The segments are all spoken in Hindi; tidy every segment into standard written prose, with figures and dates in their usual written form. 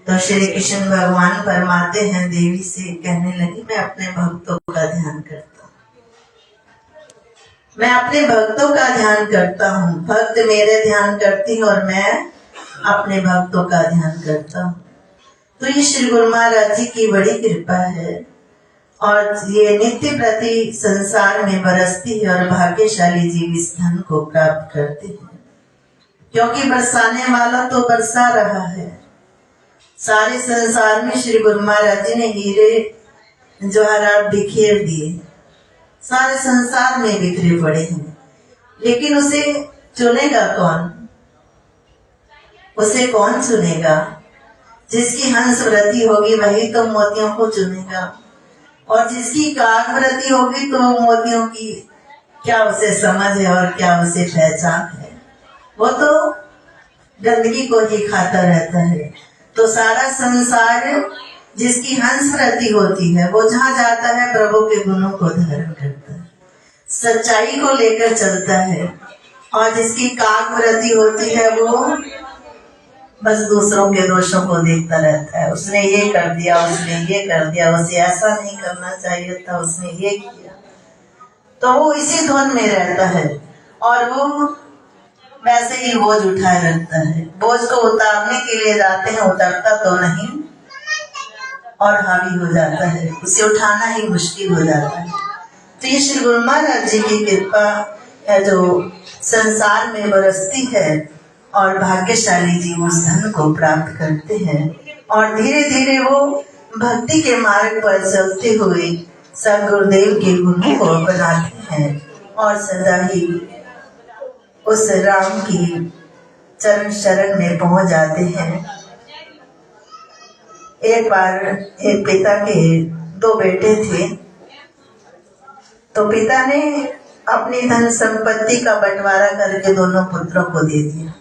तो श्री कृष्ण भगवान फरमाते हैं देवी से, कहने लगी मैं अपने भक्तों का ध्यान करता हूँ, मैं अपने भक्तों का ध्यान करता हूँ। भक्त मेरे ध्यान करती हैं और मैं अपने भक्तों का ध्यान करता हूँ। तो ये श्री गुरु महाराज जी की बड़ी कृपा है और ये नित्य प्रति संसार में बरसती है और भाग्यशाली जीव इस धन को प्राप्त करते हैं, क्योंकि बरसाने वाला तो बरसा रहा है। सारे संसार में श्री गुरु महाराज जी ने हीरे जवाहरात बिखेर दिए, सारे संसार में बिखरे पड़े हैं, लेकिन उसे चुनेगा कौन? उसे कौन चुनेगा? जिसकी हंस वृत्ति होगी वही तो मोतियों को चुनेगा, और जिसकी काग वृत्ति होगी तो मोतियों की क्या उसे समझ है और क्या उसे पहचान है? वो तो गंदगी को ही खाता रहता है। तो सारा संसार जिसकी हंस वृत्ति होती है वो जहाँ जाता है प्रभु के गुणों को धारण करता है, सच्चाई को लेकर चलता है, और जिसकी काग वृत्ति होती है वो बस दूसरों के दोषों को देखता रहता है। उसने ये कर दिया, उसने ये कर दिया, उसे ऐसा नहीं करना चाहिए था, उसने ये किया। तो वो इसी धुन में रहता है और वो वैसे ही बोझ उठाए रखता है। बोझ को उतारने के लिए जाते हैं, उतरता तो नहीं और हावी हो जाता है, उसे उठाना ही मुश्किल हो जाता है। तो ये श्री गुरु महाराज जी की कृपा है जो संसार में बरसती है और भाग्यशाली जीव उस धन को प्राप्त करते हैं और धीरे धीरे वो भक्ति के मार्ग पर चलते हुए सब गुरुदेव के गुणों को बनाते हैं और सदा ही उस राम की चरण शरण में पहुंच जाते हैं। एक बार एक पिता के दो बेटे थे, तो पिता ने अपनी धन संपत्ति का बंटवारा करके दोनों पुत्रों को दे दिया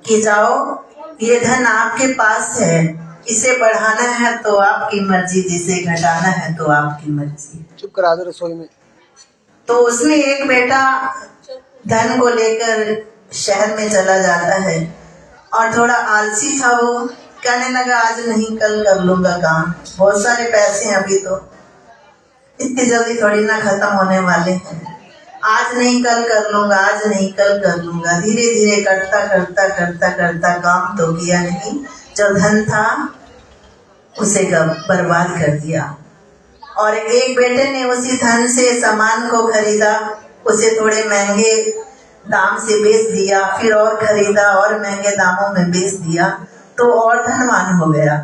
कि जाओ ये धन आपके पास है, इसे बढ़ाना है तो आपकी मर्जी, जिसे घटाना है तो आपकी मर्जी। चुप करा दो रसोई में। तो उसमें एक बेटा धन को लेकर शहर में चला जाता है और थोड़ा आलसी था। वो कहने लगा आज नहीं कल कर लूंगा काम, बहुत सारे पैसे हैं, अभी तो इतनी जल्दी थोड़ी ना खत्म होने वाले हैं, आज नहीं कल कर लूंगा, आज नहीं कल कर लूंगा। धीरे धीरे करता करता करता करता काम तो किया नहीं, जो धन था उसे बर्बाद कर दिया। और एक बेटे ने उसी धन से सामान को खरीदा, उसे थोड़े महंगे दाम से बेच दिया, फिर और खरीदा और महंगे दामों में बेच दिया, तो और धनवान हो गया।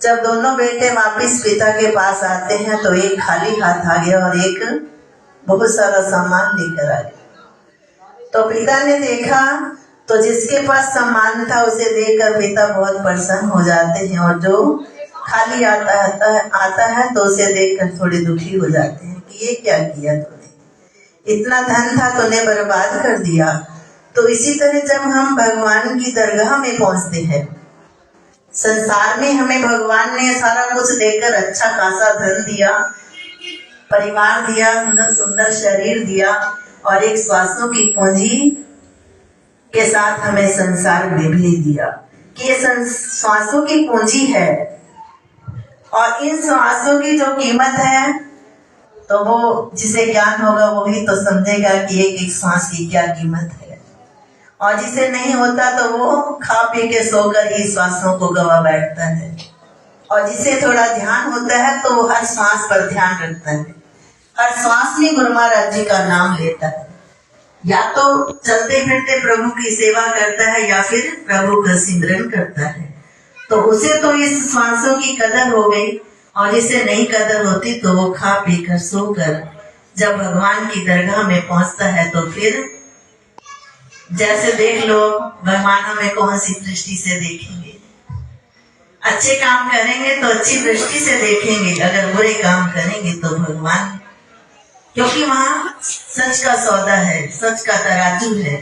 जब दोनों बेटे वापस पिता के पास आते हैं तो एक खाली हाथ आ गया और एक बहुत सारा सामान लेकर आ गया। तो पिता ने देखा तो जिसके पास सामान था उसे देखकर पिता बहुत प्रसन्न हो जाते हैं, और जो खाली आता है तो उसे देखकर थोड़े दुखी हो जाते हैं कि ये क्या किया तूने, इतना धन था तूने बर्बाद कर दिया। तो इसी तरह जब हम भगवान की दरगाह में पहुंचते हैं, संसार में हमें भगवान ने सारा कुछ देकर अच्छा खासा धन दिया, परिवार दिया, सुंदर सुंदर शरीर दिया और एक श्वासों की पूंजी के साथ हमें संसार में भेज दिया कि ये श्वासों की पूंजी है, और इन श्वासों की जो कीमत है तो वो जिसे ज्ञान होगा वही तो समझेगा कि एक एक श्वास की क्या कीमत है, और जिसे नहीं होता तो वो खा पी के सोकर ही श्वासों को गवा बैठता है, और जिसे थोड़ा ध्यान होता है तो वो हर श्वास पर ध्यान रखता है, हर श्वास में गुरु महाराज जी का नाम लेता है, या तो चलते फिरते प्रभु की सेवा करता है या फिर प्रभु का सिमरन करता है। तो उसे तो इस श्वासों की कदर हो गई, और जिसे नहीं कदर होती तो वो खा पी कर सोकर जब भगवान की दरगाह में पहुंचता है तो फिर जैसे देख लो भगवान हमें कौन सी दृष्टि से देखेंगे। अच्छे काम करेंगे तो अच्छी दृष्टि से देखेंगे, अगर बुरे काम करेंगे तो भगवान, क्योंकि वहाँ सच का सौदा है, सच का तराजू है,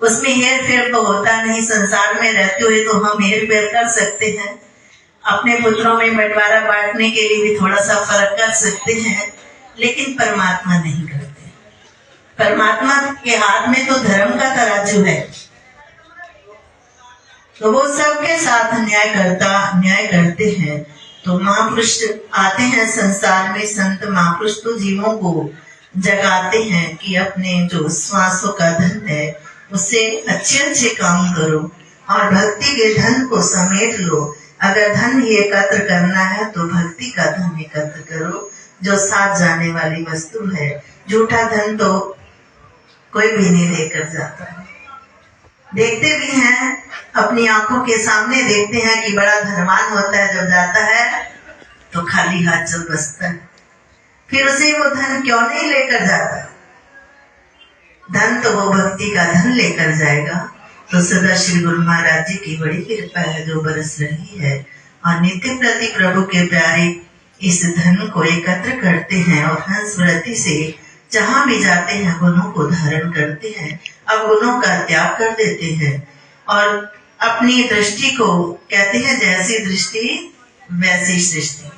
उसमें हेर फेर तो होता नहीं। संसार में रहते हुए तो हम हेर फेर कर सकते हैं, अपने पुत्रों में बंटवारा बांटने के लिए भी थोड़ा सा फर्क कर सकते हैं, लेकिन परमात्मा नहीं करते। परमात्मा के हाथ में तो धर्म का तराजू है, तो वो सबके साथ न्याय करता, देखते हैं तो महापुरुष आते हैं संसार में। संत महापुरुष तो जीवों को जगाते हैं कि अपने जो श्वासों का धन है उससे अच्छे अच्छे काम करो और भक्ति के धन को समेट लो। अगर धन ही एकत्र करना है तो भक्ति का धन एकत्र करो, जो साथ जाने वाली वस्तु है। झूठा धन तो कोई भी नहीं लेकर जाता है। देखते भी हैं, अपनी आंखों के सामने देखते हैं कि बड़ा धनवान होता है, जब जाता है तो खाली हाथ चल बसता है। फिर उसे वो धन क्यों नहीं लेकर जाता? धन तो वो भक्ति का धन लेकर जाएगा। तो सदा श्री गुरु महाराज जी की बड़ी कृपा है जो बरस रही है, और नित्य प्रति प्रभु के प्यारे इस धन को एकत्र करते हैं और हंस व्रति से जहां भी जाते हैं गुणों को धारण करते हैं। अब गुणों का त्याग कर देते हैं और अपनी दृष्टि को कहते हैं जैसी दृष्टि वैसी सृष्टि।